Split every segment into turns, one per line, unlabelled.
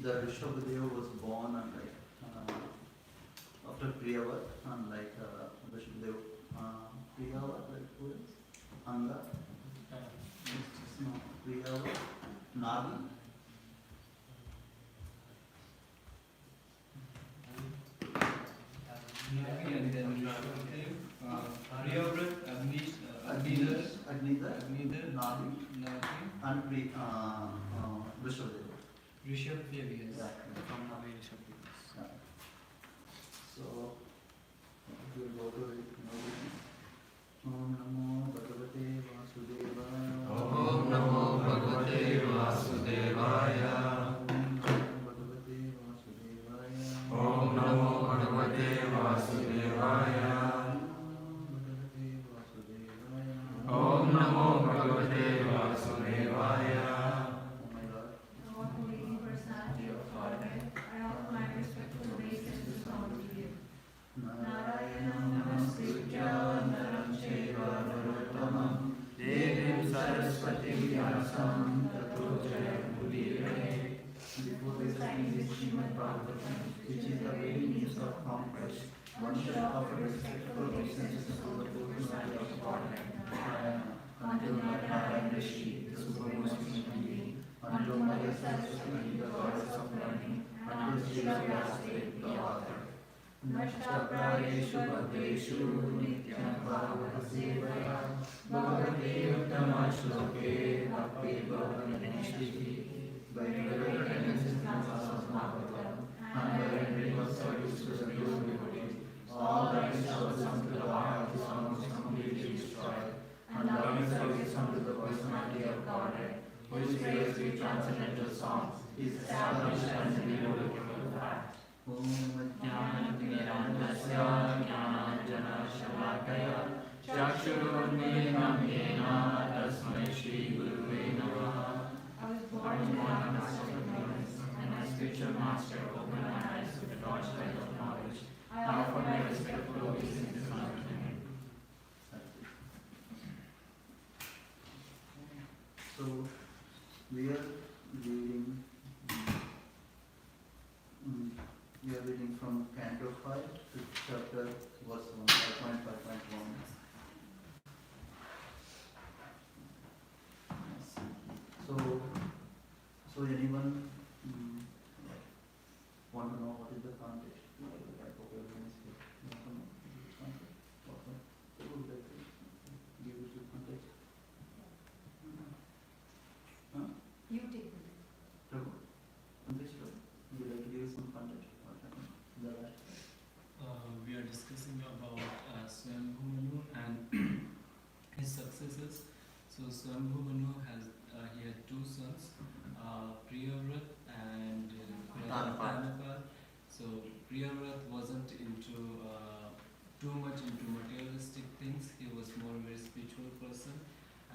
the Rishabhadeva was born and after Priyavat and Rishabhadeva Priyavat who is Anga no Priyavat Nagi Agnidhar Nagi and Rishabhadeva.
Rishabhadeva, yes.
From Navi Rishabhadeva. So we will go to it. Om Namo Bhagavate Vasudevaya.
Om Namo Bhagavate Vasudevaya.
Om Namo Bhagavate Vasudevaya.
Om Namo Bhagavate Vasudevaya.
Which is the very means of conquest. One should offer respectful obeisances to the personality of Godhead, until Narayana Rishi, the supermost human being, until Mother Saraswati, the goddess of learning, until Srila Vyasadeva, the author. नष्टप्रायेषु भद्रेषु नित्यं भावसेवया भगवते उत्तमश्लोके भक्तिर्भवनिष्ठिः all that is service unto the heart is almost completely destroyed, and loving service unto the personality of Godhead, whose praise we transcendental songs is established as an irrevocable fact. Om Jnanatimirandasya Jnananjana Shalakaya Chakshurunmilitam Yena Tasmai Shri Guruve Namaha. I was born in the master of ignorance, and my spiritual master opened my eyes to the torchlight of knowledge. I offer my respectful obeisances unto him. So, we are reading. We are reading from Canto 5, chapter verse 1, 5.5.1. So anyone want to know what is the context? I hope everyone is here. You want to know the context? Who would like to give us the context? Huh?
You take it.
Prabhu? Context, Prabhu? Would you like to give us some context? What happened?
We are discussing about Swambhu and his successors. So Swambhu has he had two sons, Priyavrat and Tanapal. So Priyavrat wasn't into too much into materialistic things. He was more a very spiritual person,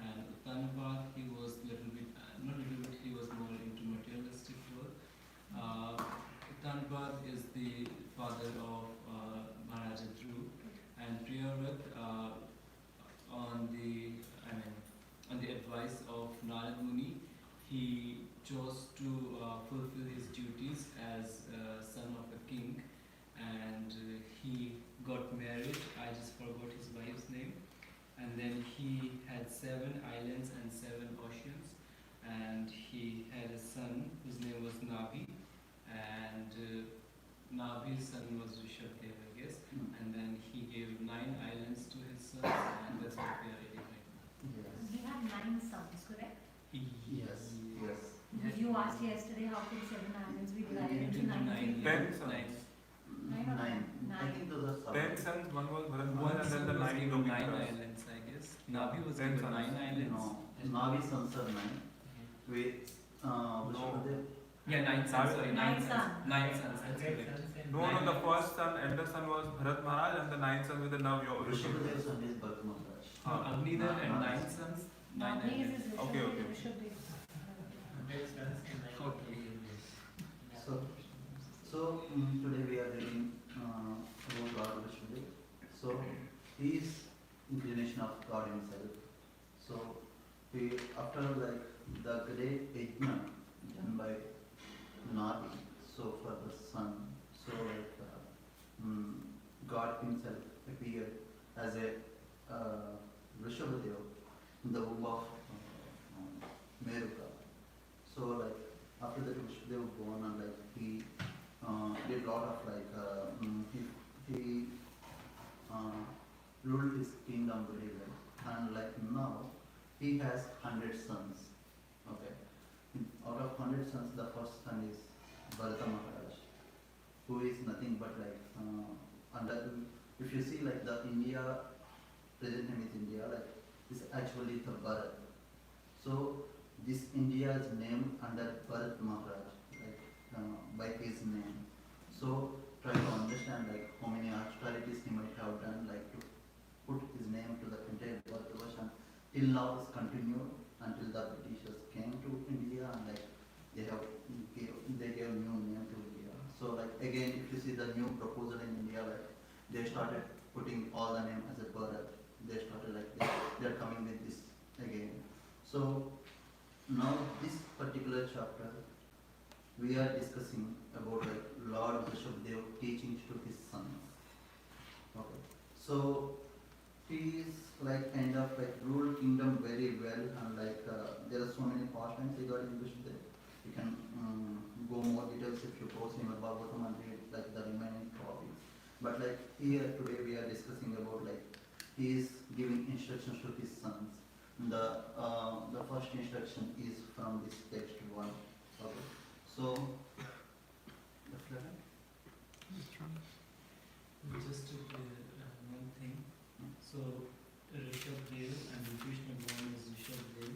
and Tanapal he was little bit not little bit. He was more into materialistic world. Tanapal is the father of Maharaja Dhruv, and Priyavrat on the advice of Narad Muni, he chose to fulfill his duties as son of a king, and he got married. I just forgot his wife's name. And then he had 7 islands and 7 oceans, and he had a son whose name was Nabi, and Nabi's son was Rishabdev, I guess. And then he gave 9 islands to his sons, and that's what we are reading right now.
Yes.
We have 9 sons, correct?
Yes.
You asked yesterday how can 7 islands be divided into 9 people?
10 sons.
9. I think those are
10 sons, one was Bharat
One
Maharaj, and
son
then the
was
9
given 9
Lokitas.
islands, I guess. Nabi was
10
given
sons.
9 islands.
No, Navi sons are 9. With Vishwadev.
Yeah, 9 sons. Sorry, 9
Nine
sons.
sons.
9 sons. That's correct.
No, the first son, elder son was Bharat Maharaj, and the 9th son with the Nav
Vishwadev's son is Bharat Maharaj.
Agnider and
Nine
9 sons. 9
These
islands.
is
Okay.
Rishabdev.
Okay.
So today we are reading about Lord Vishwadev. So he is inclination of God himself. So he, after like the great yajna done by Nabi, so for the son, so like God himself appeared as a Vishwadev in the womb of Meruka. So like after that Vishwadev born, and like he did lot of like he ruled his kingdom very well, and like now he has 100 sons. Okay, out of 100 sons, the first son is Bharata Maharaj, who is nothing but like under. If you see like the India present name is India, like is actually the Bharat. So this India is named under Bharat Maharaj, like by his name. So try to understand like how many austerities he might have done, like to put his name to the entire Bharatavash, and till now is continued until the Britishers came to India, and like they gave new name to India. So like again, if you see the new proposal in India, like they started putting all the name as a Bharat. They started like they are coming with this again. So now this particular chapter we are discussing about like Lord Vishwadev teachings to his sons. Okay, so he is like kind of like ruled kingdom very well, and like there are so many pastimes regarding Vishwadev. You can go more details if you go Srimad Bhagavatam and read like the remaining topics. But like here today we are discussing about like he is giving instructions to his sons. The first instruction is from this text one. Okay. So the flag.
Just to one thing. So Rishabdev and Krishna born as Rishabdev.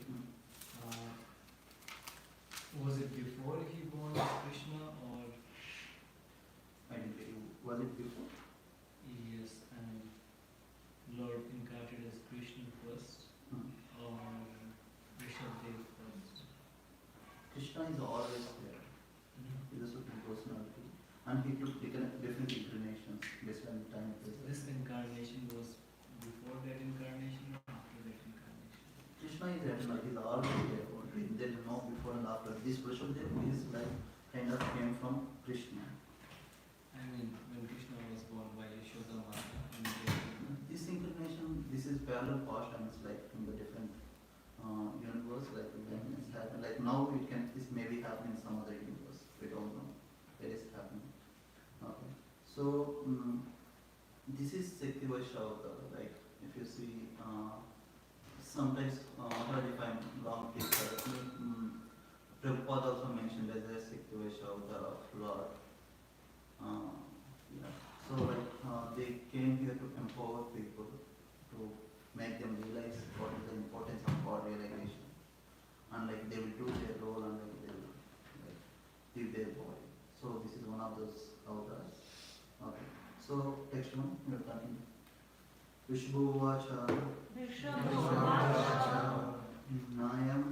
Was it before he born as Krishna or?
I didn't get you. Was it before?
Yes, and Lord incarnated as Krishna first or Rishabdev first?
Krishna is always there. He is a supreme personality, and he took different incarnations based on time.
This incarnation was before that incarnation or after that incarnation?
Krishna is eternal. He is always there. There is no before and after. This Rishabdev is like kind of came from Krishna.
I mean, when Krishna was born by Yashoda Mata and
This incarnation, this is parallel past, and it's like from the different universe. Like when it's happened, like now it can, this may be happening in some other universe. We don't know. It is happening. Okay. So this is Shakti Vaishya. Like if you see, sometimes if I'm wrong, please correct me. Prabhupada also mentioned as a Shakti Vaishya of Lord. Yeah. So like they came here to empower people, to make them realize what is the importance of God realization, and like they will do their role and like they will like give their body. So this is one of those avatars. Okay. So text one, we will continue. Vishbhuvacha Nayam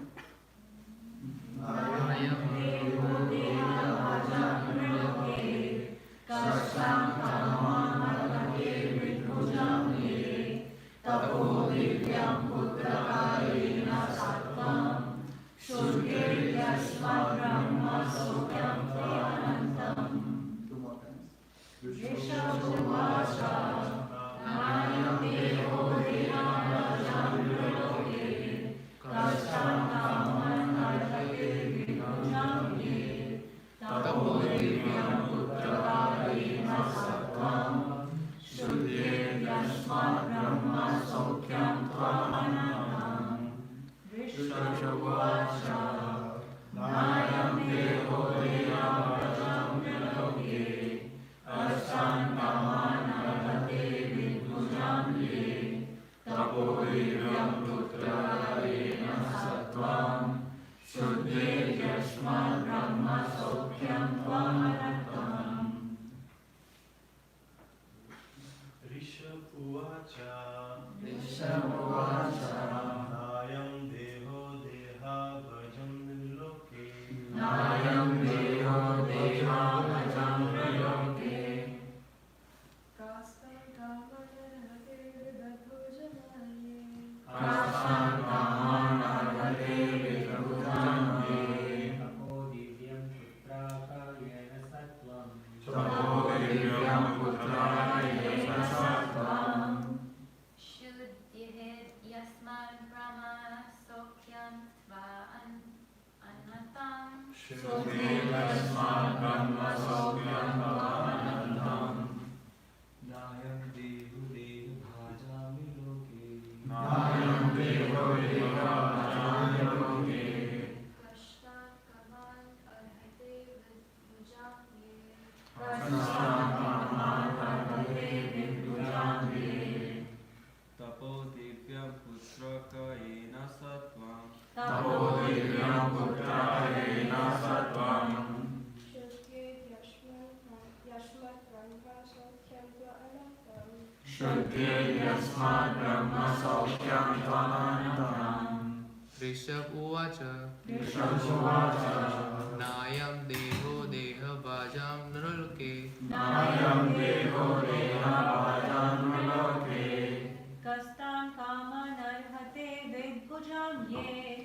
two more times.
Rishabh उवाच नायं देहो देहभाजां नृलोके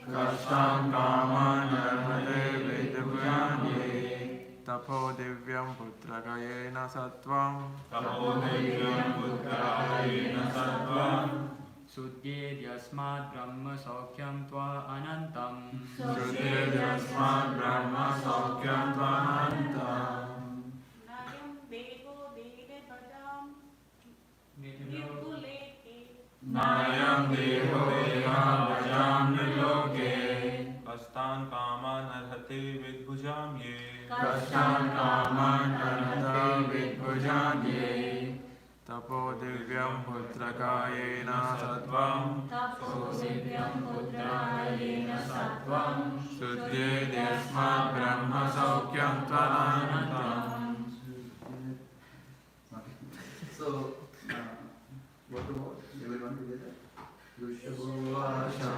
Kastan kaman arhate vidbhujam ye.
तपो दिव्यं पुत्रकयेन सत्त्वं
शुद्धेर्यस्मात् ब्रह्म सौख्यं त्वा अनन्तम्
Nayam devo devadaam
नायं देहो देहावजां नृलोके कस्तान् कामान् अर्हति विद्भुजां ये
कष्टान् कामान् अर्हति विद्भुजां ये
तपो दिव्यं पुत्रकायेन सत्त्वं
तपो दिव्यं पुत्रकायेन सत्त्वं
शुद्धेद्यस्मात् ब्रह्म सौख्यं त्वनन्तम्.
So, what about everyone together? Rushabhuvasha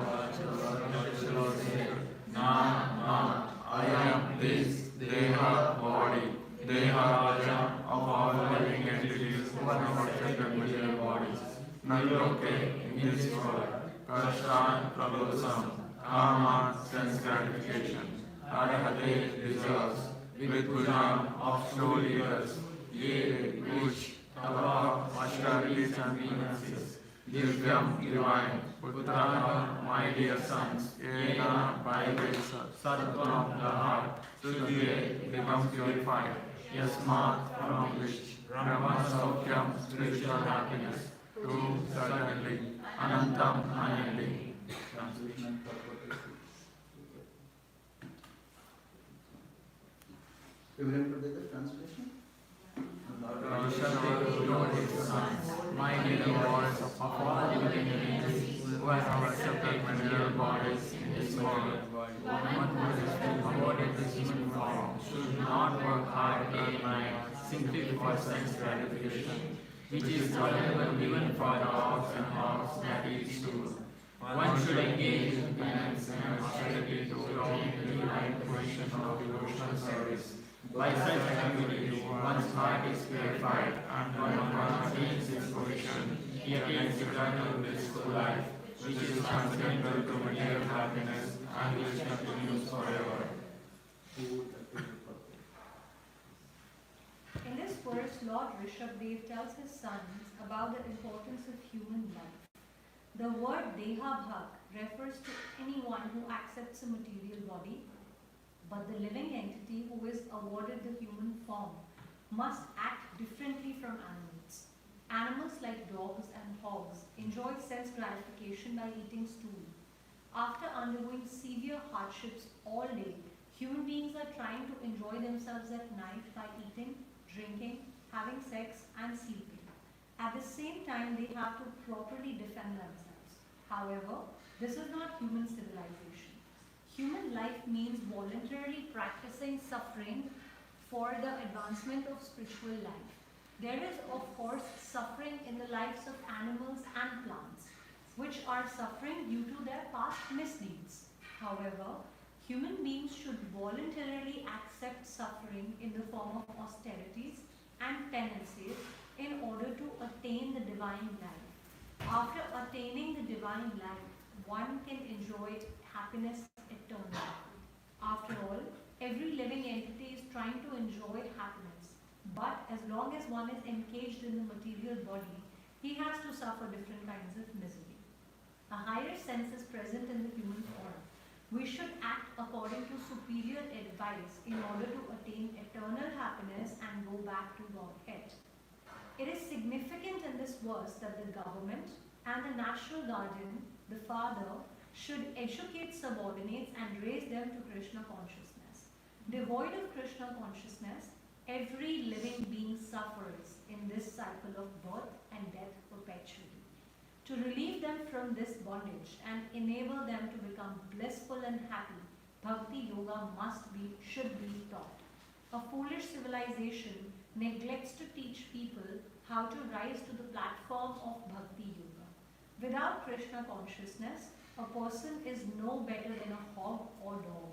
I am this Deha body, Deha Vajam of all living entities who are not affected material bodies. Naloke in this world, Kashtan Prabhusam, Kama sense gratification, Arahate deserves, with Bhujam of soul eaters, ye which above austerities and penances, Divyam divine, Putraha, my dear sons, Yena by grace, Sattvam the heart, Suddhye becomes purified, Yasmat from which, Brahma Saukyam spiritual happiness, true certainly, Anantam unending.
Translation and purport. Everyone together, translation?
Lord his sons, my dear lords of all living entities, who have accepted material bodies in this world, one who is afforded this human form should not work hard day and night simply for sense gratification, which is tolerable even for dogs and hogs that eat stool. One should engage in penance and austerity to obtain the right position of devotional service. By such activity, one's heart is purified, and when one attains this position, he attains eternal blissful life, which is transcendental to material happiness and which continues forever.
In this verse, Lord Rishabhdev tells his sons about the importance of human life. The word Dehabhak refers to anyone who accepts a material body, but the living entity who is awarded the human form must act differently from animals. Animals like dogs and hogs enjoy sense gratification by eating stool. After undergoing severe hardships all day, human beings are trying to enjoy themselves at night by eating, drinking, having sex, and sleeping. At the same time, they have to properly defend themselves. However, this is not human civilization. Human life means voluntarily practicing suffering for the advancement of spiritual life. There is, of course, suffering in the lives of animals and plants, which are suffering due to their past misdeeds. However, human beings should voluntarily accept suffering in the form of austerities and penances in order to attain the divine life. After attaining the divine life, one can enjoy happiness eternally. After all, every living entity is trying to enjoy happiness. But as long as one is engaged in the material body, he has to suffer different kinds of misery. A higher sense is present in the human form. We should act according to superior advice in order to attain eternal happiness and go back to Godhead. It is significant in this verse that the government and the national guardian, the father, should educate subordinates and raise them to Krishna consciousness. Devoid of Krishna consciousness, every living being suffers in this cycle of birth and death perpetually. To relieve them from this bondage and enable them to become blissful and happy, Bhakti Yoga should be taught. A foolish civilization neglects to teach people how to rise to the platform of Bhakti Yoga. Without Krishna consciousness, a person is no better than a hog or dog.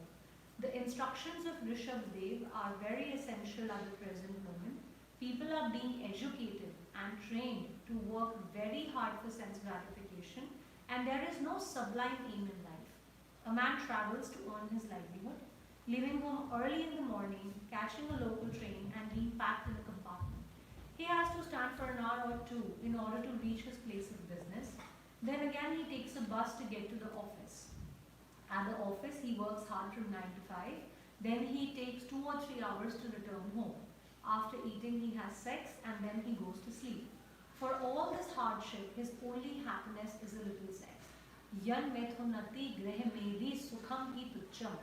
The instructions of Rishabhdev are very essential at the present moment. People are being educated and trained to work very hard for sense gratification, and there is no sublime aim in life. A man travels to earn his livelihood, leaving home early in the morning, catching a local train and being packed in a compartment. He has to stand for an hour or two in order to reach his place of business. Then again he takes a bus to get to the office. At the office he works hard from 9 to 5. Then he takes 2 or 3 hours to return home. After eating he has sex and then he goes to sleep. For all this hardship, his only happiness is a little sex. Yan methunati greh meri sukham hi tucham.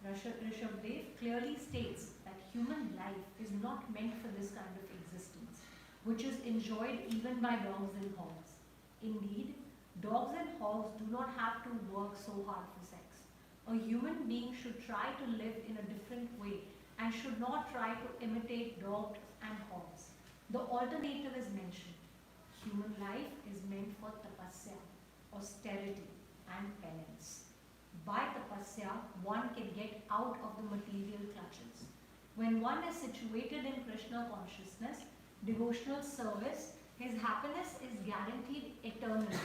Rishabdev clearly states that human life is not meant for this kind of existence, which is enjoyed even by dogs and hogs. Indeed, dogs and hogs do not have to work so hard for sex. A human being should try to live in a different way and should not try to imitate dogs and hogs. The alternative is mentioned. Human life is meant for tapasya, austerity and penance. By tapasya, one can get out of the material clutches. When one is situated in Krishna consciousness, devotional service, his happiness is guaranteed eternally.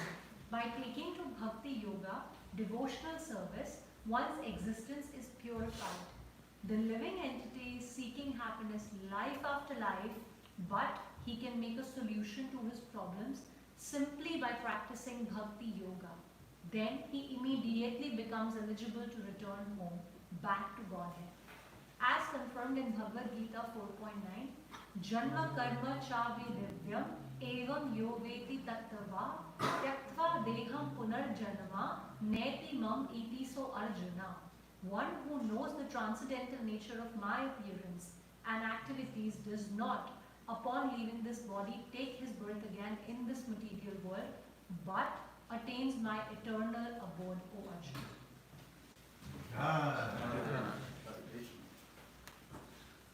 By taking to bhakti yoga, devotional service, one's existence is purified. The living entity is seeking happiness life after life, but he can make a solution to his problems simply by practicing bhakti yoga. Then he immediately becomes eligible to return home, back to Godhead. As confirmed in Bhagavad Gita 4.9, Janma karma cha vidivyam evam yoveti tattva tyaktva deham punarjanama neti mam iti so arjuna. One who knows the transcendental nature of my appearance and activities does not, upon leaving this body, take his birth again in this material world, but attains my eternal abode, O Arjuna.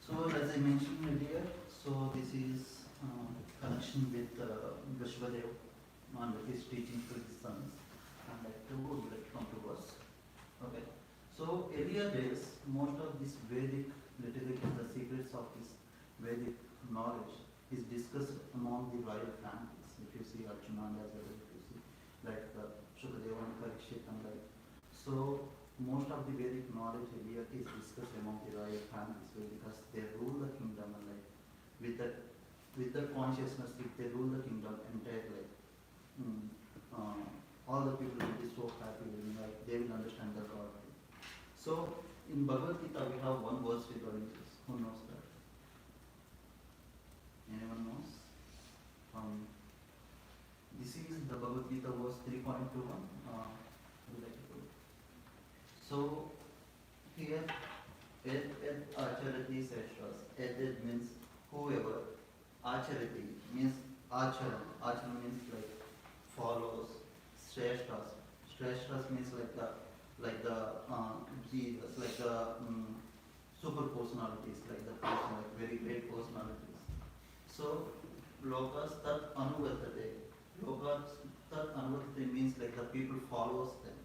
So as I mentioned earlier, so this is connection with Vishwadev and his teaching to his sons. And like come to us. Okay. So earlier days, most of this Vedic literature, the secrets of this Vedic knowledge is discussed among the royal families. If you see Arjuna as well, if you see like Shukadeva and Parikshit and like. So most of the Vedic knowledge earlier is discussed among the royal families because they rule the kingdom and like with the consciousness, if they rule the kingdom entirely, all the people will be so happy, like they will understand the God. So in Bhagavad Gita we have one verse regarding this. Who knows that? Anyone knows? This is the Bhagavad Gita verse 3.21. So here, ed acharati seshras. Ed means whoever. Acharati means acharan. Acharan means like follows. Shreshtas. Shreshtas means like the Jesus, like the super personalities, like the person, like very great personalities. So lokas tat anuvartate. Lokas tat anuvartate means like the people follows them.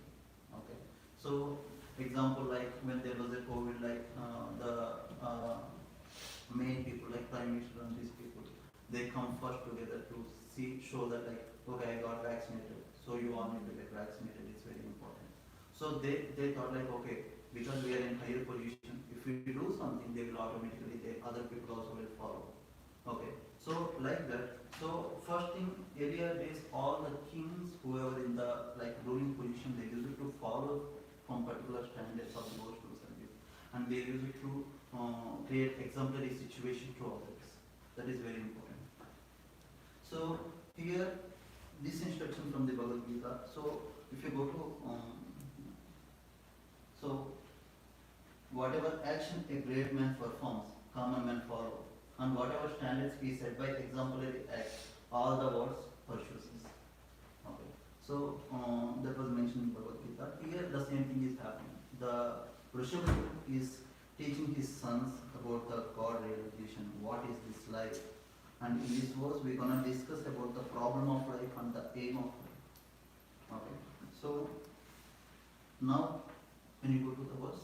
Okay. So example like when there was a COVID, like the main people like Prime Minister and these people, they come first together to show that like, okay, I got vaccinated, so you all need to get vaccinated, it's very important. So they thought like, okay, because we are in higher position, if we do something, they will automatically, other people also will follow. Okay, so like that. So first thing, earlier days, all the kings, whoever in the like ruling position, they used to follow from particular standards of devotional service, and they used to create exemplary situation to others. That is very important. So here, this instruction from the Bhagavad Gita. So if you go to so whatever action a great man performs, common men follow, and whatever standards he set by exemplary acts, all the words pursues. Okay. So that was mentioned in Bhagavad Gita. Here the same thing is happening. The Rishabdev is teaching his sons about the God realization. What is this life? And in this verse we are gonna discuss about the problem of life and the aim of life. Okay. So now when you go to the verse.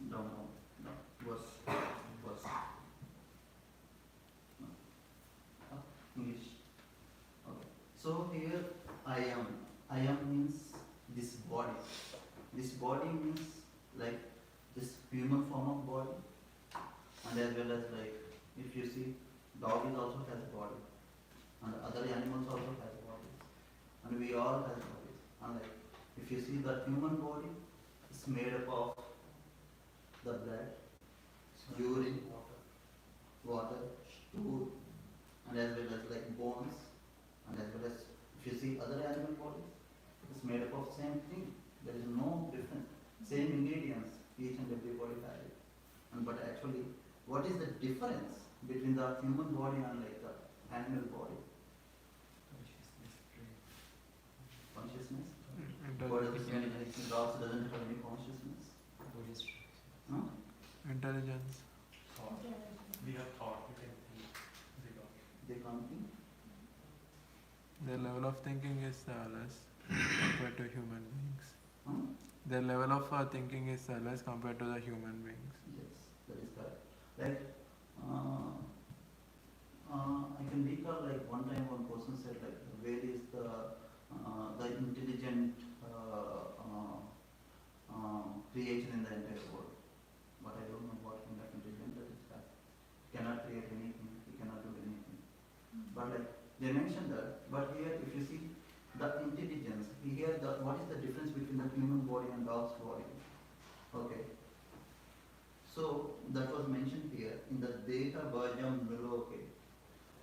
No. Verse. No. English. Okay. So here I am. I am means this body. This body means like this human form of body, and as well as like if you see, dog is also has a body, and other animals also has bodies, and we all have bodies. And like, if you see the human body, it's made up of the blood, urine, water, stool, and as well as like bones, and as well as if you see other animal bodies, it's made up of same thing. There is no difference. Same ingredients, each and every body has it. And but actually, what is the difference between the human body and like the animal body?
Consciousness, brain.
Consciousness. What does it mean? Like dogs doesn't have any consciousness.
Body structure.
No?
Intelligence.
We have thought, we can think.
They can't think.
Their level of thinking is less compared to human beings.
Huh?
Their level of thinking is less compared to the human beings.
Yes, that is correct. Like, I can recall like one time one person said like, where is the intelligent creation in the entire world? But I don't know what kind of intelligence that is that. Cannot create anything, he cannot do anything. But like, they mentioned that, but here if you see the intelligence, here what is the difference between the human body and dog's body? Okay. So that was mentioned here in the Deha Bhajam Nuloke.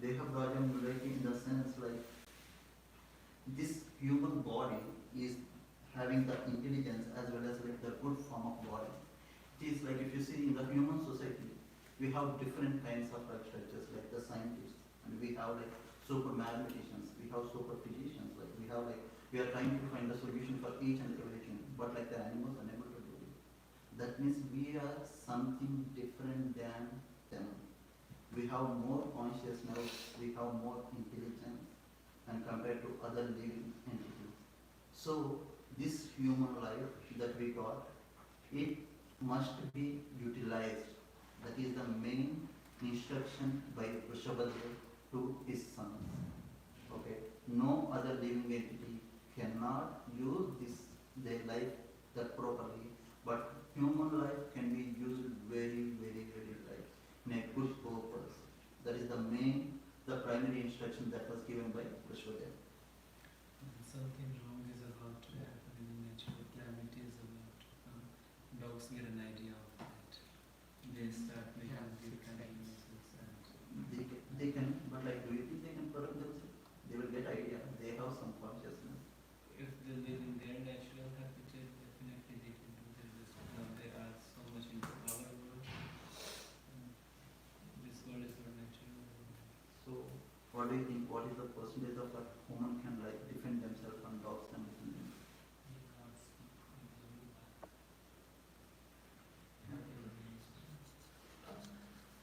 Deha Bhajam Nuloke in the sense like this human body is having the intelligence as well as like the good form of body. It is like if you see in the human society, we have different kinds of like structures like the scientists, and we have like super mathematicians, we have super physicians, like we have like, we are trying to find a solution for each and everything, but like the animals are unable to do it. That means we are something different than them. We have more consciousness, we have more intelligence, and compared to other living entities. So this human life that we got, it must be utilized. That is the main instruction by Vrishabhadeva to his sons. Okay, no other living entity cannot use their life that properly, but human life can be used very, very, very right in a good purpose. That is the primary instruction that was given by Vrishabhadeva.
Something wrong is about to happen in the natural calamity is about to come. Dogs get an idea of that. They start making these kind of noises and
They can, but like, do you think they can protect themselves? They will get idea. They have some consciousness.
if they live in their natural habitat, definitely they can do their best. Now they are so much into our world. This world is not natural.
So, what do you think? What is the percentage of a human can like defend themselves and dogs can defend themselves?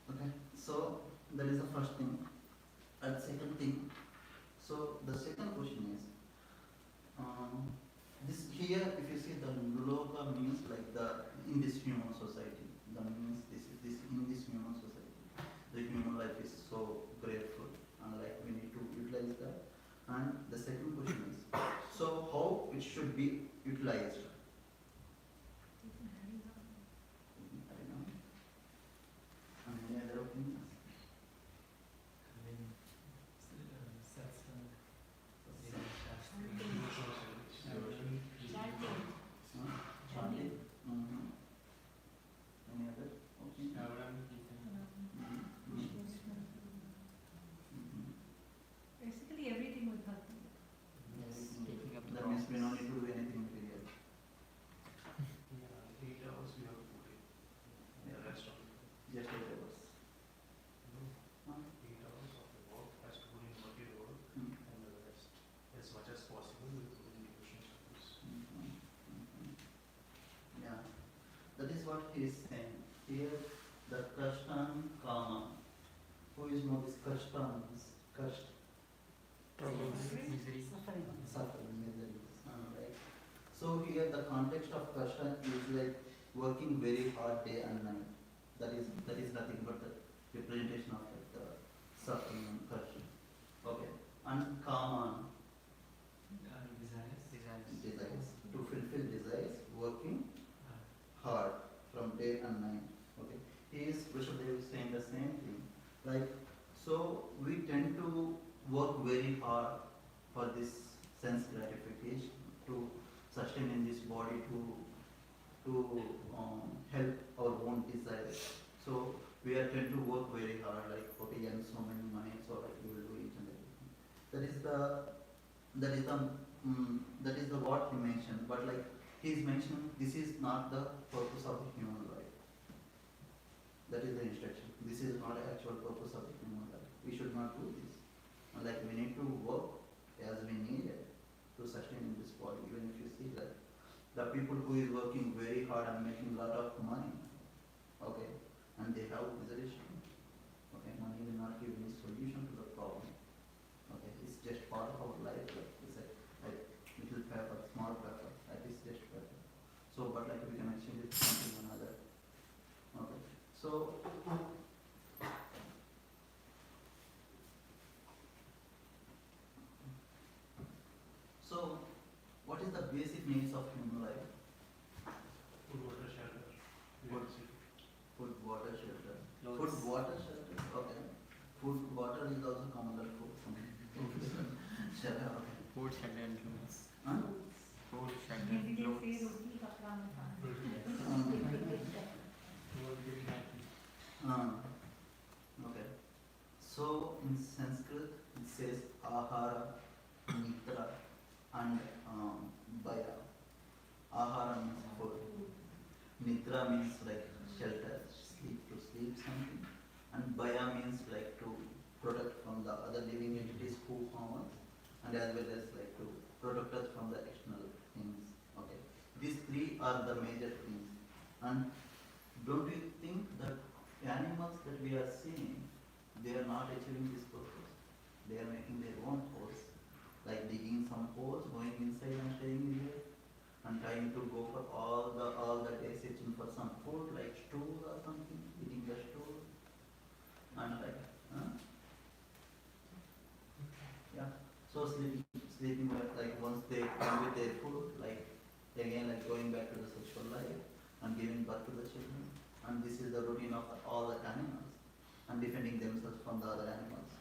Okay, so that is the first thing. And second thing, so the second question is, this here, if you see the Nuloka means like the in this human society, the means this in this human society, the human life is so grateful, and like we need to utilize that. And the second question is, so how it should be utilized? I don't know. And any other opinions?
Having satsang,
Chanting. Any other opinion?
Basically everything with Bhakti.
Taking up the
That means we don't need to do anything material.
8 hours we have to put it. The rest of it.
Just 8 hours.
8 hours of the work has to put in material work,
Mm.
and the rest, as much as possible, we put in devotion service.
Yeah, that is what he is saying. Here, the Kashtan Kama. Who is know this Kashtan? Kasht,
Misery.
suffering, misery. Right. So here, the context of Kashtan is like working very hard day and night. That is nothing but the representation of like the suffering and Kashtan. Okay. And Kama, desires. To fulfill desires, working hard from day and night. Okay. Vrishabhadeva is saying the same thing. Like, so we tend to work very hard for this sense gratification to sustain in this body to help our own desires. So we are trying to work very hard, like okay, earn so many money, so like we will do each and everything. That is the that is the what he mentioned. But like he is mentioning, this is not the purpose of the human life. That is the instruction. This is not the actual purpose of the human life. We should not do this. And like we need to work as we need it to sustain this body. Even if you see that the people who is working very hard and making a lot of money, okay, and they have resolution. Okay, money will not give any solution to the problem. Okay, it's just part of our life. Like it's like little pepper, small pepper. Like it's just pepper. So, but like we can exchange it for something another. Okay, so. So, what is the basic needs of human life?
Food, water, shelter.
Food. Food, water, shelter.
Clothes.
Food, water, shelter. Okay. Food, water is also common like food. Shelter. Okay.
Food, shelter, and clothes.
Huh?
Food, shelter,
Maybe
and
they
clothes.
say roti kapra makan.
Okay. So in Sanskrit it says ahara, mitra, and baya. Ahara means food. Mitra means like shelter, to sleep something, and baya means like to protect from the other living entities who harm us, and as well as like to protect us from the external things. Okay, these three are the major things. And don't you think that animals that we are seeing, they are not achieving this purpose? They are making their own holes, like digging some holes, going inside and staying in there, and trying to go for all the day searching for some food like stool or something, eating the stool, and like, yeah. So sleeping like once they come with their food, like again like going back to the sexual life and giving birth to the children, and this is the routine of all the animals, and defending themselves from the other animals.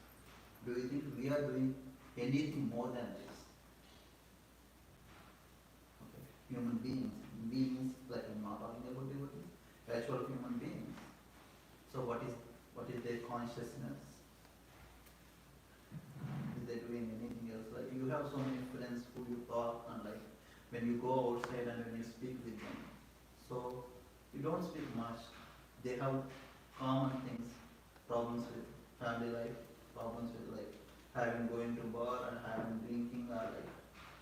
Do you think we are doing anything more than this? Human beings like I'm not talking about devotees, actual human beings. So what is their consciousness? Is they doing anything else? Like you have so many friends who you talk, and like when you go outside and when you speak with them, so you don't speak much. They have common things, problems with family life, problems with like having going to bar and having drinking, or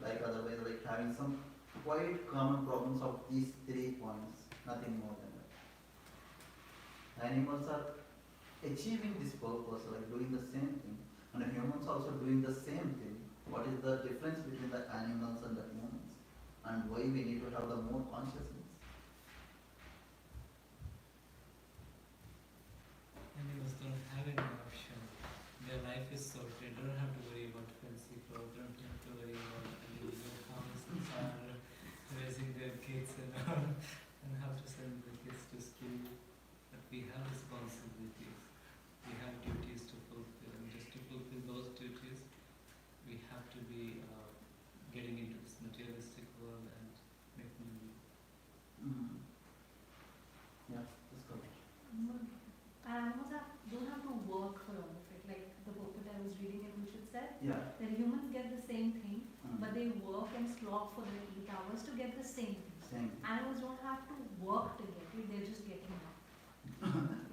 like otherwise like having some quite common problems of these 3 points, nothing more than that. Animals are achieving this purpose, like doing the same thing, and humans also doing the same thing. What is the difference between the animals and the humans, and why we need to have the more consciousness?
Animals don't have any option. Their life is sorted. They don't have to worry about fancy clothes. They don't have to worry about individual houses or raising their kids and all, and how to send the kids to school. But we have responsibilities. We have duties to fulfill. And just to fulfill those duties, we have to be getting into this materialistic world and making.
Yeah, that's correct.
Animals don't have to work for all of it. Like the book that I was reading in which it said
Yeah.
that humans get the same thing,
Mm.
but they work and slog for their 8 hours to get the same thing.
Same.
Animals don't have to work to get it; they're just getting it.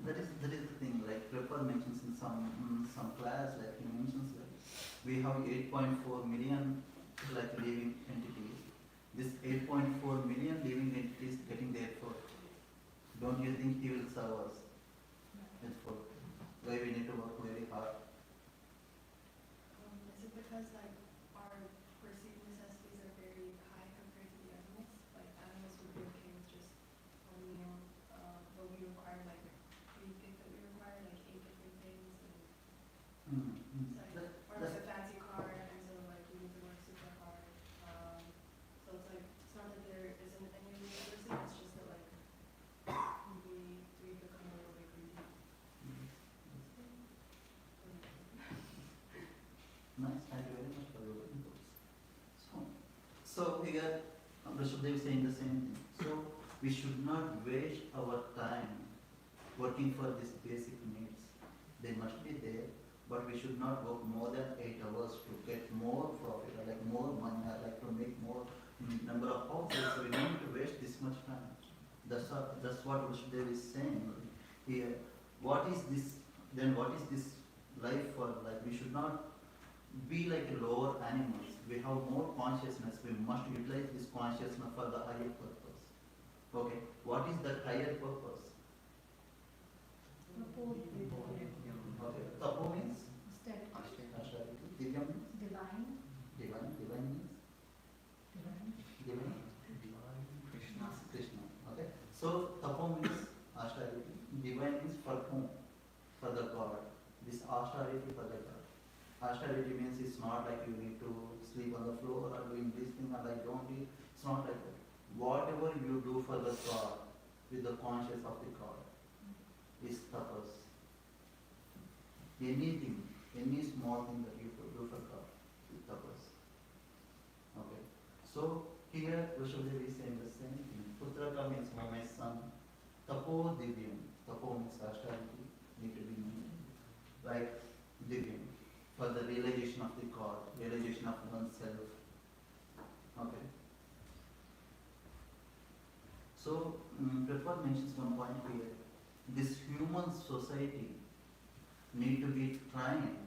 that is the thing. Like Prepper mentions in some class, like he mentions like we have 8.4 million like living entities. This 8.4 million living entities getting their food. Don't you think he will serve us with food? Why we need to work very hard?
Is it because like our perceived necessities are very high compared to the animals? Like animals would be okay with just one meal, but we require like we think that we require like 8 different things, and it's like, or like a fancy car, and so like we need to work super hard. So it's like it's not that there isn't any reason, it's just that like we become a little bit greedy.
Nice, thank you very much for your inputs. So here, Rishabdev is saying the same thing. So we should not waste our time working for these basic needs. They must be there, but we should not work more than 8 hours to get more profit, or like more money, or like to make more number of houses. So we don't need to waste this much time. That's what Rishabdev is saying here. What is this? Then what is this life for? Like we should not be like lower animals. We have more consciousness. We must utilize this consciousness for the higher purpose. Okay. What is that higher purpose? Okay. Tapo means austerity. Divya means
Divine.
divine. Divine means divine. Krishna. Okay. So tapo means austerity. Divine means for whom? For the God. This austerity for the God. Austerity means it's not like you need to sleep on the floor or doing this thing or like don't eat. It's not like that. Whatever you do for the God with the conscience of the God is tapas. Anything, any small thing that you do for God is tapas. Okay. So here Rishabdev is saying the same thing. Putraka means my son. Tapo divyam. Tapo means austerity. Need to be maintained. Like divyam. For the realization of the God, realization of oneself. Okay. So, Prabhupada mentions one point here. This human society need to be trained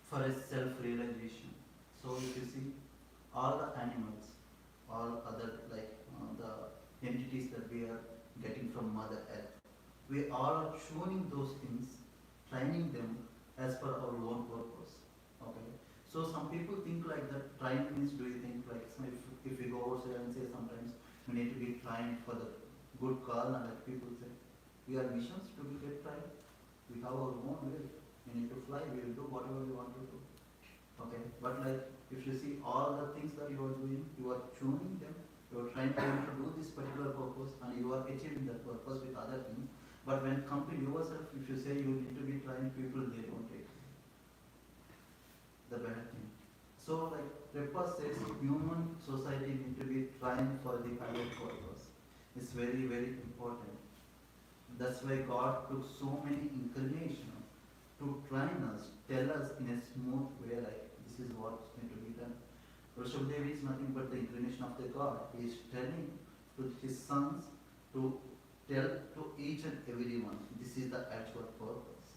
for a self-realization. So, if you see, all the animals, all other like the entities that we are getting from Mother Earth, we all are tuning those things, training them as per our own purpose. Okay. So some people think like that trying means, do you think like so if we go outside and say sometimes we need to be trying for the good cause, and like people say we are missions to be get tried. We have our own way. We need to fly, we will do whatever we want to do. Okay. But like if you see all the things that you are doing, you are tuning them, you are trying to do this particular purpose and you are achieving that purpose with other things. But when it comes to yourself, if you say you need to be trying people, they don't take the bad thing. So like Prabhupada says, human society need to be trying for the higher purpose. It's very, very important. That's why God took so many incarnations to train us, tell us in a smooth way like this is what's going to be done. Rishabdev is nothing but the incarnation of the God. He is telling to his sons to tell to each and every one, this is the actual purpose.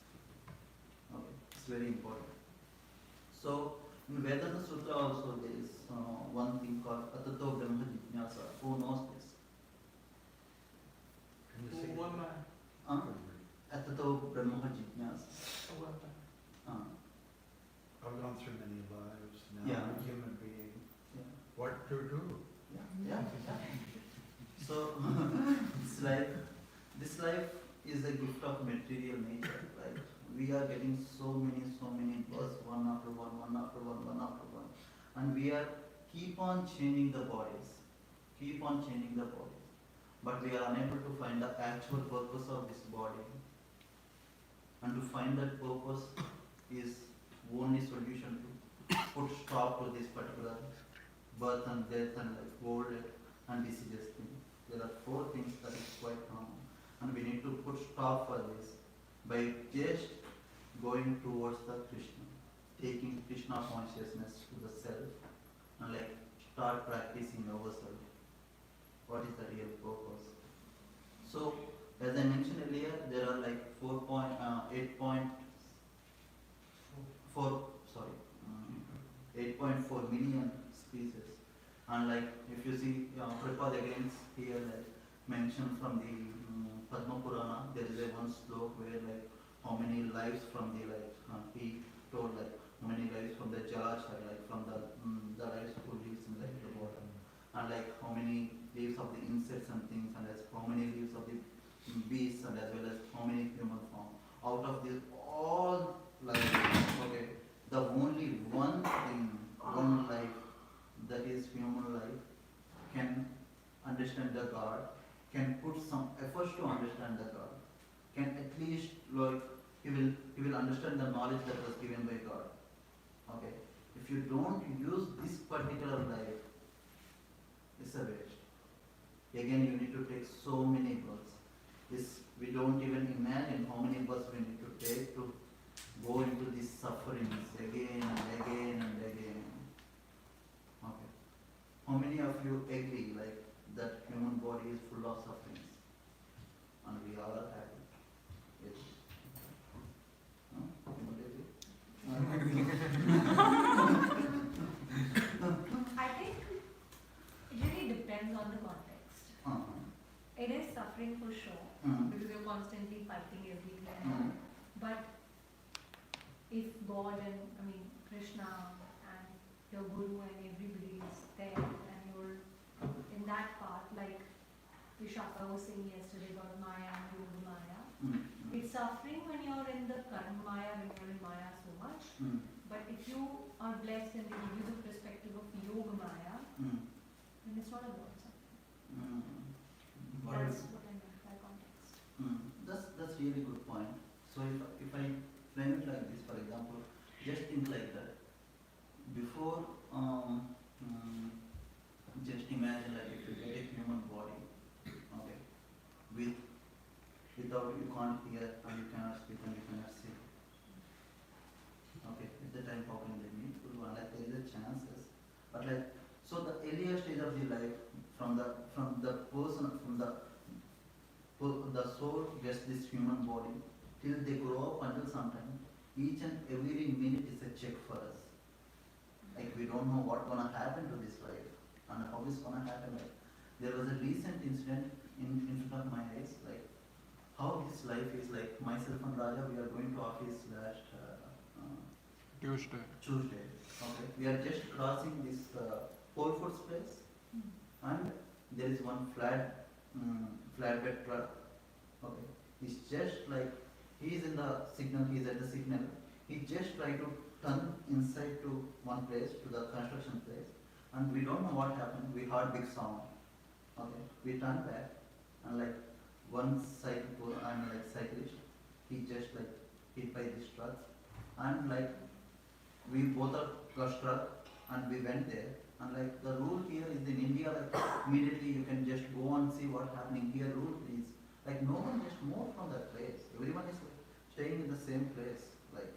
Okay, it's very important. So, in Vedanta Sutra also there is one thing called Atato Brahma Jijnasa. Who knows this? Atato Brahma Jijnasa.
I've gone through many lives now.
Yeah.
I'm a human being.
Yeah.
What to do?
Yeah. So, it's like, this life is a gift of material nature, right? We are getting so many births, one after one, and we are keep on changing the bodies, but we are unable to find the actual purpose of this body, and to find that purpose is only solution to put stop to this particular birth and death and like old age and diseases thing. There are 4 things that is quite common, and we need to put stop for this by just going towards the Krishna, taking Krishna consciousness to the self, and like start practicing ourselves. What is the real purpose? So, as I mentioned earlier, there are like 8.4 million species. And like if you see Prabhupada again here like mentioned from the Padma Purana, there is a one slok where like how many lives from the like he told like how many lives from the Jalachar, like from the lives who lives in like the water, and like how many lives of the insects and things, and as how many lives of the beasts, and as well as how many human form. Out of this all life, okay, the only one thing, one life, that is human life, can understand the God, can put some efforts to understand the God, can at least like he will understand the knowledge that was given by God. Okay. If if you don't use this particular life, it's a waste. Again, you need to take so many births. We don't even imagine how many births we need to take to go into these sufferings again and again and again. Okay. How many of you agree like that human body is full of sufferings? And we all are happy. Yes. No? You don't agree?
I think it really depends on the context.
Uh-huh.
It is suffering for sure,
Mm.
because you're constantly fighting everything.
Mm.
But if God and, Krishna and your Guru and everybody is there and you're in that path, like Vishaka was saying yesterday about Maya and Yoga Maya,
Mm.
it's suffering when you're in the Karma Maya, when you're in Maya so much.
Mm.
But if you are blessed and they give you the perspective of Yoga Maya,
Mm.
then it's not about suffering.
Mm.
That's what I meant by context.
That's really good point. So if I frame it like this, for example, just think like that. Before, just imagine like if you get a human body, okay, without you can't hear and you cannot speak and you cannot see. Okay, at the time how can they meet? Like there is a chances, but like so the earlier stage of the life from the person the soul gets this human body till they grow up until sometime. Each and every minute is a check for us. Like we don't know what's gonna happen to this life and how it's gonna happen. Like there was a recent incident in front of my eyes. Like how this life is. Like myself and Raja, we are going to office last
Tuesday.
Tuesday. Okay, we are just crossing this Whole Foods place, and there is one flatbed truck. Okay, he's just like he is in the signal. He is at the signal. He just tried to turn inside to one place, to the construction place, and we don't know what happened. We heard big sound. Okay, we turned back, and like one cyclist, he just like hit by this truck, and like we both are got struck, and we went there. And like the rule here is in India, like immediately you can just go and see what's happening. Here rule is like no one just moved from that place. Everyone is like staying in the same place. Like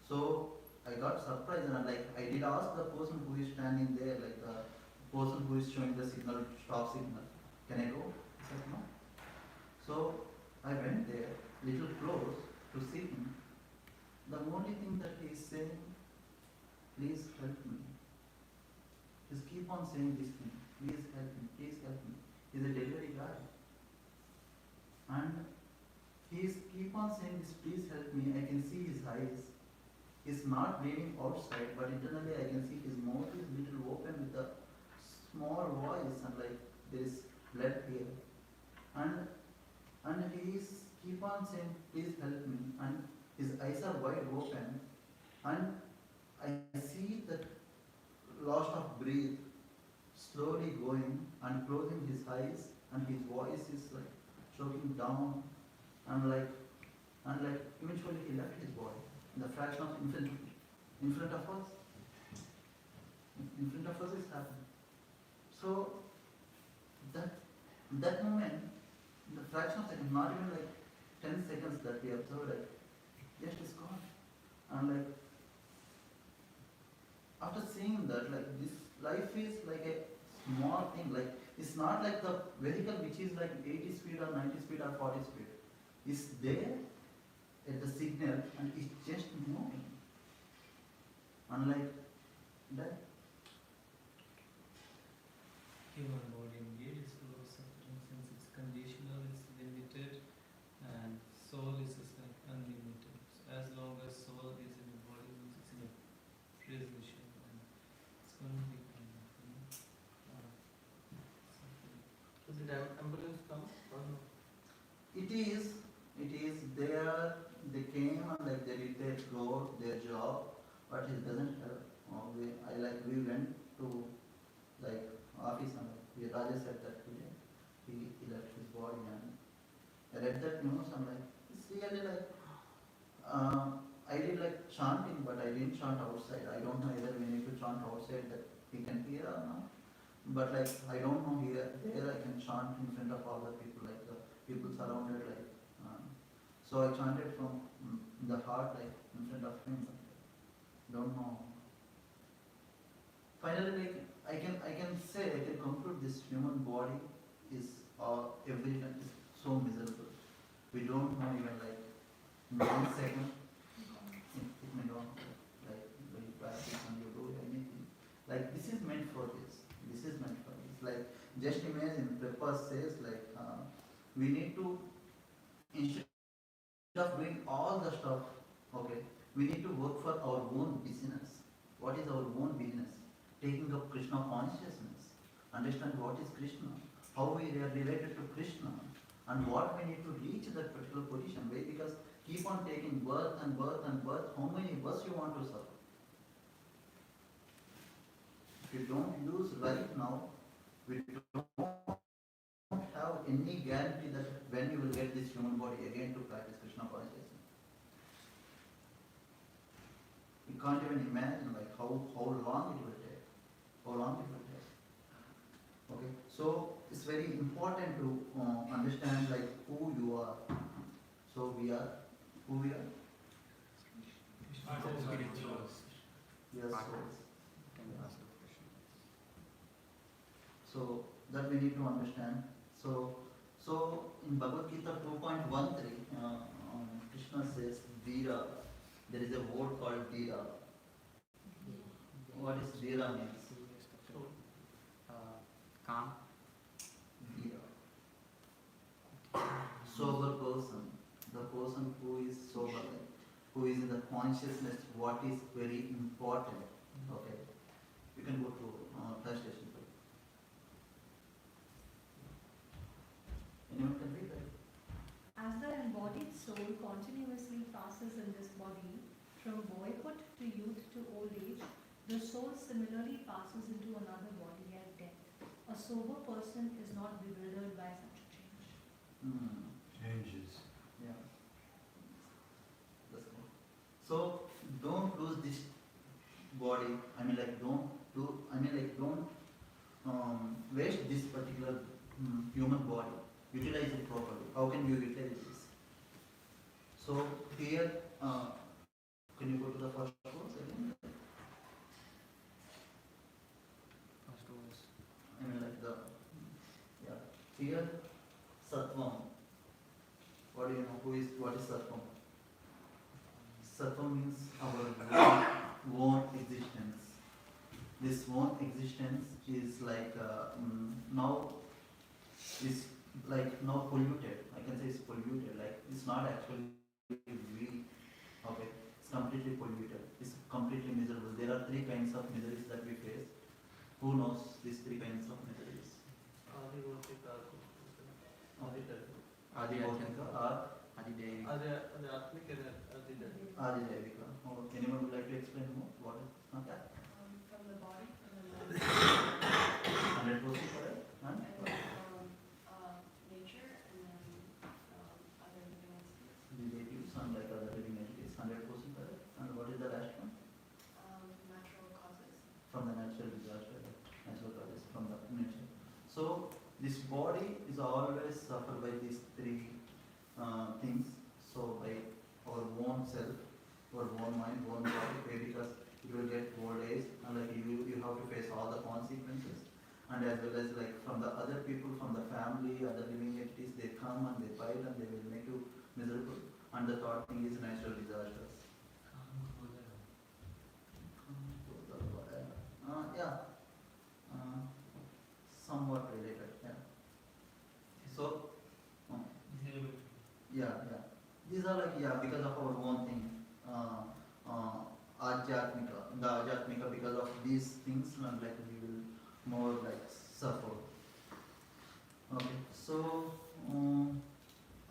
so I got surprised and like I did ask the person who is standing there, like the person who is showing the signal, stop signal, can I go? He said no. So I went there, little close to see him. The only thing that he is saying, please help me. Just keep on saying this thing. Please help me. Please help me. He's a delivery guy. And he's keep on saying this, please help me. I can see his eyes. He's not bleeding outside, but internally I can see his mouth is little open with a small voice and like there is blood here. And he is keep on saying, please help me. And his eyes are wide open. And I see that loss of breath slowly going and closing his eyes, and his voice is like choking down, and like eventually he left his body in the fraction of in front of us. In front of us is happening. So that moment, in the fraction of second, not even like 10 seconds that we observed, like just is gone. And like after seeing that, like this life is like a small thing. Like it's not like the vehicle which is like 80 speed or 90 speed or 40 speed. It's there at the signal and it's just moving. Unlike that.
Human body indeed is full of suffering since its conditional is limited and soul is just like unlimited. So as long as soul is in the body, means it's in a prison shell and it's going to be kind of, suffering.
Does the ambulance come or no?
It is there, they came and like they did their job, but it doesn't help. We went to like office and Raja said that he left his body and I read that news and like it's really like I did like chanting but I I didn't chant outside. I don't know whether we need to chant outside that he can hear or not. But like I don't know here, there I can chant in front of all the people, like the people surrounded, like. So I chanted from the heart, like in front of him. Don't know. Finally, like I can say, I can conclude this human body is every time is so miserable. We don't know even like 1 second. It may not like when you practice and you do anything. Like this is meant for this. This is meant for this. Like just imagine, Prabhupada says like we need to, instead of doing all the stuff, okay, we need to work for our own business. What is our own business? Taking up Krishna consciousness, understand what is Krishna, how we are related to Krishna, and what we need to reach that particular position. Why? Because keep on taking birth and birth and birth, how many births you want to suffer? If you don't use right now, we don't have any guarantee that when you will get this human body again to practice Krishna consciousness. You can't even imagine like how long it will take. How long it will take. Okay, so it's very important to understand like who you are. So we are who we are. We are souls. So that we need to understand. So in Bhagavad Gita 2.13, Krishna says Vira. There is a word called Vira. What is Vira means?
Calm.
Vira. Sober person. The person who is sober, who is in the consciousness, what is very important. Okay. You can go to translation. Anyone can read that?
As the embodied soul continuously passes in this body, from boyhood to youth to old age, the soul similarly passes into another body at death. A sober person is not bewildered by such a change.
Changes.
Yeah. That's cool. So don't lose this body. Don't waste this particular human body. Utilize it properly. How can you utilize this? So here, can you go to the first verse again?
First was
Here, Sattvam. What do you know? What is Sattvam? Sattvam means our own existence. This own existence is like now is like now polluted. I can say it's polluted. Like it's not actually we. Okay, it's completely polluted. It's completely miserable. There are 3 kinds of miseries that we face. Who knows these 3 kinds of miseries? Adi Bhautika or Adi Devika. Anyone would like to explain more? What is that?
From the body, from the mind,
100% correct.
and then from nature, and then other living entities.
Relatives and like other living entities, 100% correct. And what is the last one?
Natural causes.
From the natural disaster, natural causes from the nature. So this body is always suffered by these 3 things. So by our own self, our own mind, own body, because it will get old age and like you have to face all the consequences. And as well as like from the other people, from the family, other living entities, they come and they fight and they will make you miserable. And the third thing is natural disasters. Somewhat related. Yeah. So, these are like because of our own thing. Ajatmika, the Ajatmika, because of these things, and like we will more like suffer. Okay, so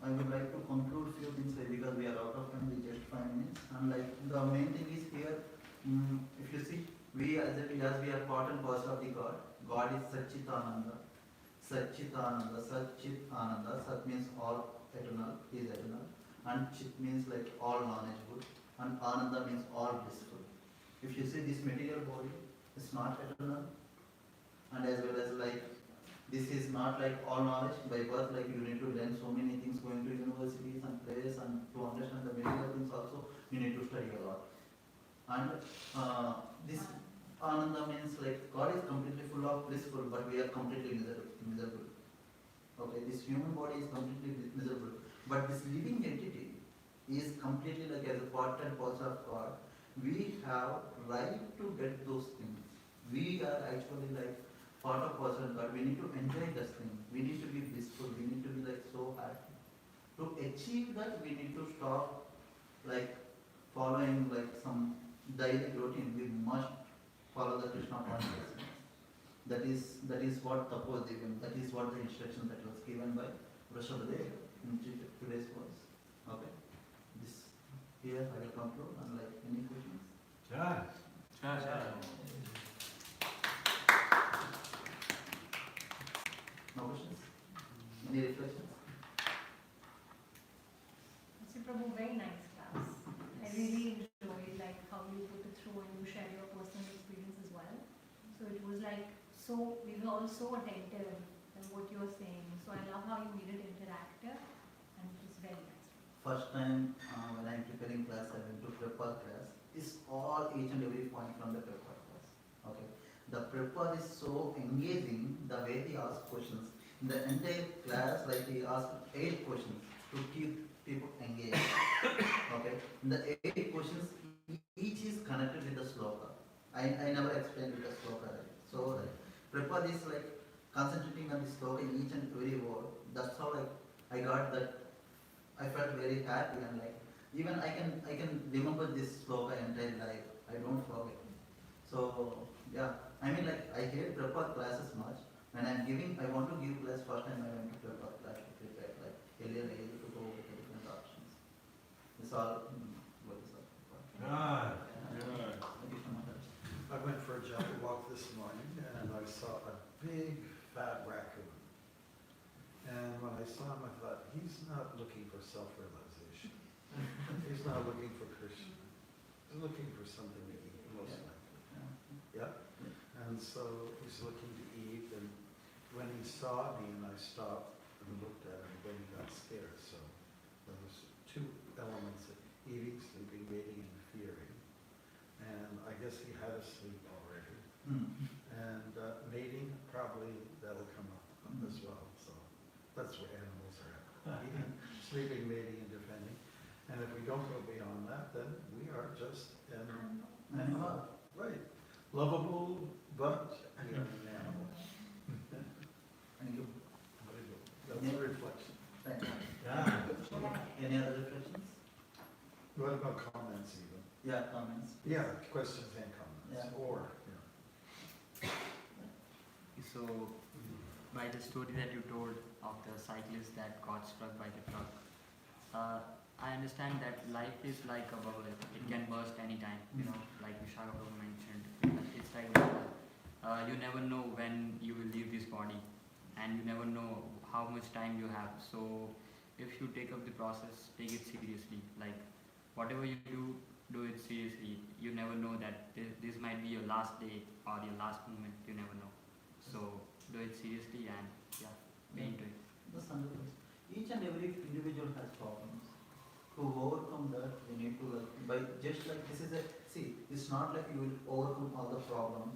I would like to conclude few things because we are out of time. We just 5 minutes, and like the main thing is here. If you see, we as we are part and parcel of the God. God is Satchitananda. Satchitananda, Satchit Ananda. Sat means all eternal, he is eternal, and Chit means like all knowledgeable, and Ananda means all blissful. If you see this material body, it's not eternal, and as well as like this is not like all knowledge by birth. Like you need to learn so many things, going to universities and places, and to understand the material things also you need to study a lot. And this Ananda means like God is completely full of blissful, but we are completely miserable. Okay, this human body is completely miserable, but this living entity is completely like as a part and parcel of God. We have right to get those things. We are actually like part of parcel of God. We need to enjoy this thing. We need to be blissful. We need to be like so happy. To achieve that, we need to stop like following like some daily routine. We must follow the Krishna consciousness. That is what Tapo Divya, that is what the instruction that was given by Rishabhadev in today's verse. Okay. This here I will conclude, and like any questions?
Charge.
No questions? Any reflections?
Mr. Prabhu, very nice class. I really enjoyed like how you put it through and you share your personal experience as well. So it was like we were all so attentive in what you're saying. So I love how you made it interactive and it was very nice.
First time when I'm preparing class, I went to prepare class. It's all each and every point from the prepare class. Okay. The prepare is so engaging the way he asks questions. In the entire class, like he asked 8 questions to keep people engaged. Okay. In the 8 questions, each is connected with the sloka. I never explained with the sloka. Right? So like, prepare is like concentrating on the sloka in each and every word. That's how like I got that. I felt very happy, and like even I can remember this sloka entire life. I don't forget. So yeah, I mean like I hate prepare classes much. When I'm giving, I want to give class. First time I went to prepare class to prepare. Like earlier I used to go with the different options. It's all what is that?
Charge.
Thank you so much.
I went for a gentle walk this morning and I saw a big fat raccoon. And when I saw him, I thought, he's not looking for self-realization. He's not looking for Krishna. He's looking for something to eat, most likely. Yeah? And so he's looking to eat, and when he saw me and I stopped and looked at him, then he got scared. So there was 2 elements of eating, sleeping, mating, and fearing. And I guess he had a sleep already. And mating, probably that'll come up as well. So that's where animals are at. Eating, sleeping, mating, and defending. And if we don't go beyond that, then we are just an animal. Right. Lovable, but we are an animal.
Thank you.
That's a reflection.
Thank you.
Yeah.
Any other reflections?
What about comments even?
Yeah, comments.
Yeah, questions and comments.
Yeah.
Or,
So, by the story that you told of the cyclist that got struck by the truck, I understand that life is like a bubble. It can burst anytime, you know, like Vishaka Prabhu mentioned. It's like a bubble. You never know when you will leave this body, and you never know how much time you have. So, if you take up the process, take it seriously. Like, whatever you do, do it seriously. You never know that this might be your last day or your last moment. You never know. So do it seriously and be into it.
That's 100%. Each and every individual has problems. To overcome that, we need to like by just like this is a it's not like you will overcome all the problems.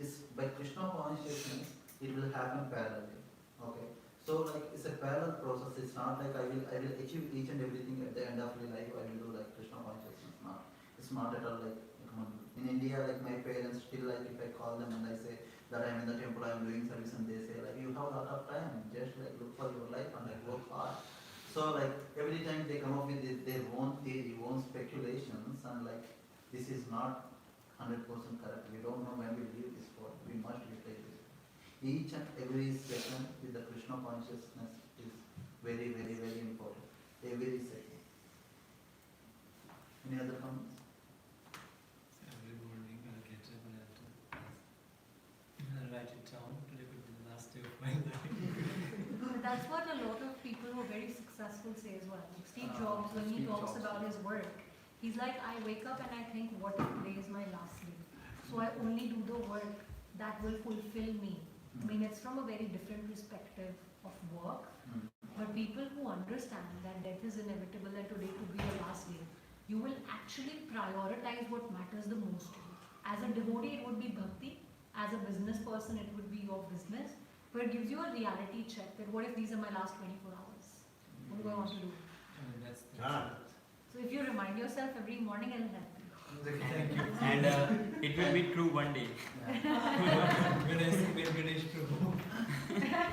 It's by Krishna consciousness, it will happen parallelly. Okay. So like it's a parallel process. It's not like I will achieve each and everything at the end of my life. I will do like Krishna consciousness. It's not at all like in India. Like my parents still like if I call them and I say that I'm in the temple, I'm doing service, and they say like you have a lot of time. Just like look for your life and like work hard. So like every time they come up with their own theory, own speculations, and like this is not 100% correct. We don't know when we leave this world. We must replace this. Each and every second with the Krishna consciousness is very, very, very important. Every second. Any other comments?
Every morning I'll get up and I'll write it down. Today could be the last day of my life.
But that's what a lot of people who are very successful say as well. Like Steve Jobs, when he
Steve
talks
Jobs.
about his work, he's like, I wake up and I think, what if today is my last day? only do the work that will fulfill me. I mean, it's from a very different perspective of work.
Mm.
But people who understand that death is inevitable and today could be your last day, you will actually prioritize what matters the most to you. As a devotee, it would be bhakti. As a business person, it would be your business. But it gives you a reality check that what if these are my last 24 hours? What do I want to do?
That's
Ah.
So if you remind yourself every morning, it'll help you.
Thank you.
And it will be true one day.
When I see Venkatesh Prabhu.